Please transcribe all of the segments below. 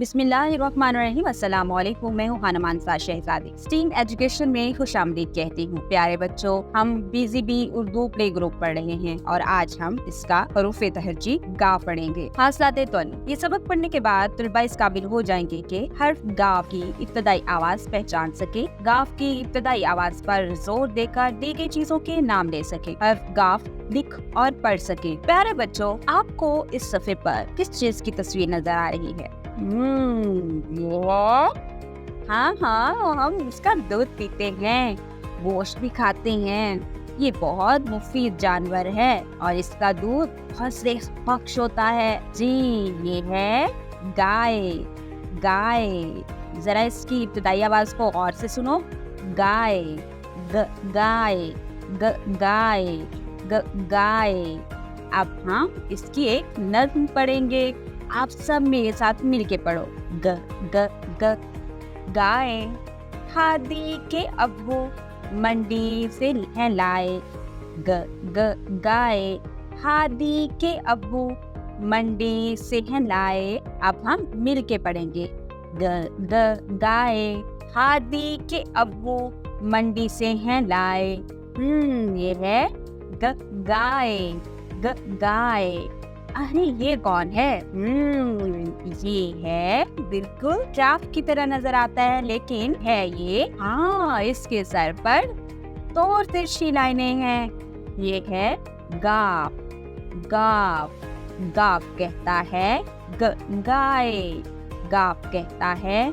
बिस्मिल्लाहिर्रहमानिर्रहीम। अस्सलाम वालेकुम। मैं हूँ खानम मानसा शहजादी। स्टीम एजुकेशन में खुशामदीद कहती हूँ। प्यारे बच्चों, हम BZB उर्दू प्ले ग्रुप पढ़ रहे हैं और आज हम इसका हरूफ तहज्जी गा पढ़ेंगे। हासिलाते तल्लुम। ये सबक पढ़ने के बाद तलबा इस काबिल हो जाएंगे कि हर्फ गाफ की इब्तदाई आवाज पहचान सके, गाफ की इब्तदाई आवाज पर जोर देकर दी गई चीजों के नाम ले सके, हर्फ गाफ लिख और पढ़ सके। प्यारे बच्चों, आपको इस सफ़े पर किस चीज की तस्वीर नजर आ रही है? हाँ, हम इसका दूध पीते हैं, गोश्त भी खाते हैं। ये बहुत मुफीद जानवर है और इसका दूध बहुत से बख्श होता है। जी, ये है गाय। गाय, जरा इसकी इब्तिदाई आवाज को और से सुनो। गाय, गाय, गाय, गाय। अब हम इसकी एक नज़्म पढ़ेंगे। आप सब मेरे साथ मिलके पढ़ो। ग ग ग गाय खादी के अब्बू मंडी से हैं लाए। ग ग गाय खादी के अब्बू मंडी से हैं लाए। अब हम मिलके पढ़ेंगे। ग ग गाय खादी के अब्बू मंडी से हैं लाए। ये है ग गाय। ग गाय। अरे ये कौन है? ये है, बिल्कुल ट्रैफ की तरह नजर आता है, लेकिन है ये? हाँ, इसके सर पर दो तिरछी लाइनें हैं। ये है गाफ। गाफ। गाफ कहता है गाय। गाफ कहता है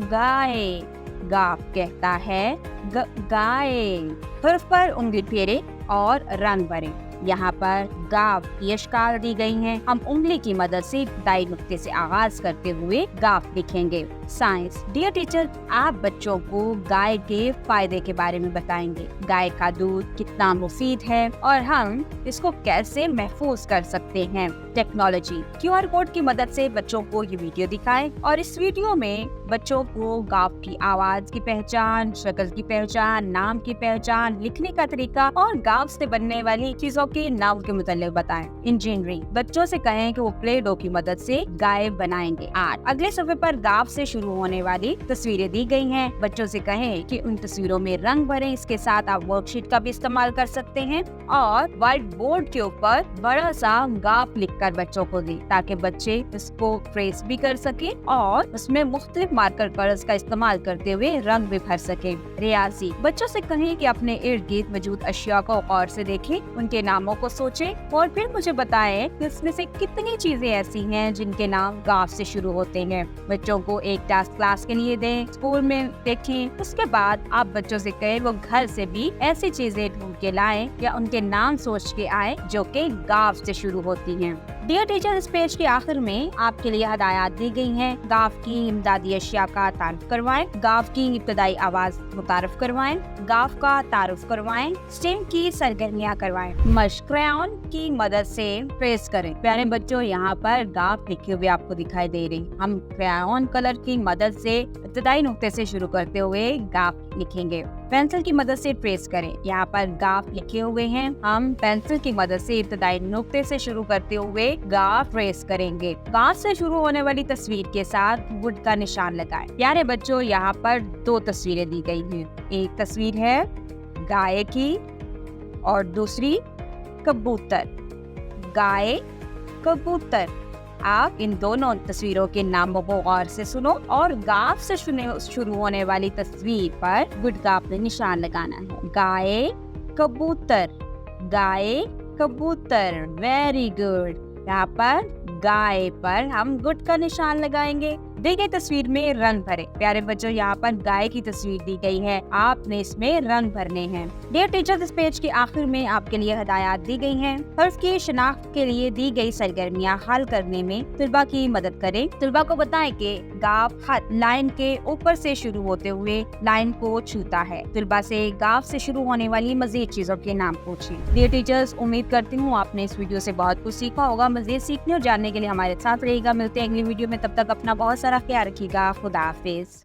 गाय। गाफ कहता है गाय। हर्फ पर उंगली फेरे और रंग भरें। यहाँ पर गाफ की अशकाल दी गई हैं। हम उंगली की मदद से दाई नुक्ते से आगाज करते हुए गाफ लिखेंगे। साइंस। डियर टीचर, आप बच्चों को गाय के फायदे के बारे में बताएंगे। गाय का दूध कितना मुफीद है और हम इसको कैसे महफूज कर सकते हैं। टेक्नोलॉजी। QR कोड की मदद से बच्चों को ये वीडियो दिखाएं और इस वीडियो में बच्चों को गाफ की आवाज की पहचान, शक्ल की पहचान, नाम की पहचान, लिखने का तरीका और गाफ से बनने वाली चीजों के नाम के मुतालिक बताएं। इंजीनियरिंग। बच्चों से कहें कि वो प्ले डो की मदद से गाय बनाएंगे। आर्ट। अगले सफ़े पर गाफ से शुरू होने वाली तस्वीरें दी गई हैं। बच्चों से कहें कि उन तस्वीरों में रंग भरें। इसके साथ आप वर्कशीट का भी इस्तेमाल कर सकते हैं और व्हाइट बोर्ड के ऊपर बड़ा सा गाफ लिखकर बच्चों को दें ताकि बच्चे इसको ट्रेस भी कर सके और उसमें मुख्तलिफ मार्कर कलर्स का इस्तेमाल करते हुए रंग भी भर सके। रियाजी। बच्चों से कहें कि अपने इर्द गिर्द मौजूद अशिया को गौर से देखें, उनके नामों को सोचें और फिर मुझे बताएं कि इसमें से कितनी चीजें ऐसी हैं जिनके नाम गाफ से शुरू होते हैं। बच्चों को एक टास्क क्लास के लिए दें, स्कूल में देखें। उसके बाद आप बच्चों से कहें वो घर से भी ऐसी चीजें ढूंढ के लाएं या उनके नाम सोच के आए जो कि गाफ से शुरू होती हैं। डियर टीचर, इस पेज के आखिर में आपके लिए हदायत दी गई हैं। गाफ की इमदादी अशिया का तारुफ करवाएं, गाफ की इब्तदाई आवाज मुतारफ करवाएं, गाफ का तारुफ करवाएं, स्टेम की सरगर्मियाँ करवाएं। मश्क। क्रेयॉन की मदद से ट्रेस करें। प्यारे बच्चों, यहाँ पर गाफ लिखे हुए आपको दिखाई दे रही। हम क्रेयॉन कलर की मदद से इब्तदाई नुक्ते से शुरू करते हुए गाफ लिखेंगे। पेंसिल की मदद से ट्रेस करें। यहाँ पर गाफ लिखे हुए हैं। हम पेंसिल की मदद से इब्तदाई नुक्ते से शुरू करते हुए गाफ ट्रेस करेंगे। गाफ से शुरू होने वाली तस्वीर के साथ वुड का निशान लगाएं। प्यारे बच्चों, यहाँ पर दो तस्वीरें दी गई हैं। एक तस्वीर है गाय की और दूसरी कबूतर। गाय, कबूतर। आप इन दोनों तस्वीरों के नामों को गौर से सुनो और गाफ से शुरू होने वाली तस्वीर पर गुड का आपने निशान लगाना है। गाय, कबूतर। गाय, कबूतर। Very good. यहाँ पर गाय पर हम गुड का निशान लगाएंगे। दी गई तस्वीर में रंग भरे। प्यारे बच्चों, यहाँ पर गाय की तस्वीर दी गई है, आपने इसमें रंग भरने हैं। डियर टीचर, इस पेज के आखिर में आपके लिए हदायत दी गई हैं। हर्फ की शनाख्त के लिए दी गई सरगर्मियाँ हल करने में तलबा की मदद करें। तलबा को बताएं कि गाफ खत लाइन के ऊपर से शुरू होते हुए लाइन को छूता है। तलबा से गाफ से शुरू होने वाली मजीद चीजों के नाम पूछें। डियर टीचर्स, उम्मीद करती हूँ आपने इस वीडियो से बहुत कुछ सीखा होगा। मजीद सीखने और जानने के लिए हमारे साथ रहेगा। मिलते हैं अगली वीडियो में, तब तक अपना बहुत सारा ख्याल रखिएगा। खुदा हाफिज।